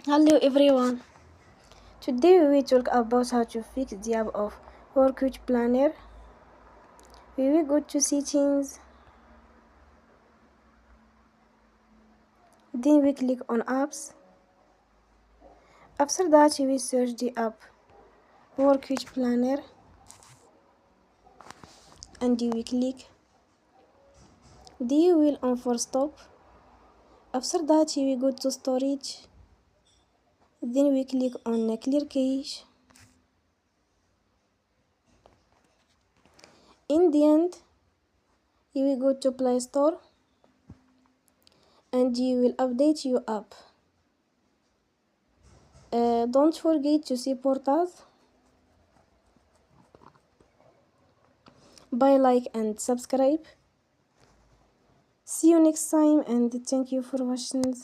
Hello everyone. Today we will talk about how to fix the app of Workout Planner. We will go to settings, then we click on apps. After that we will search the app Workout Planner and we click. Then we will on for stop. After that we will go to storage. Then we click on clear cache. In the end, you will go to Play Store and you will update your app. Don't forget to support us by like and subscribe. See you next time and thank you for watching.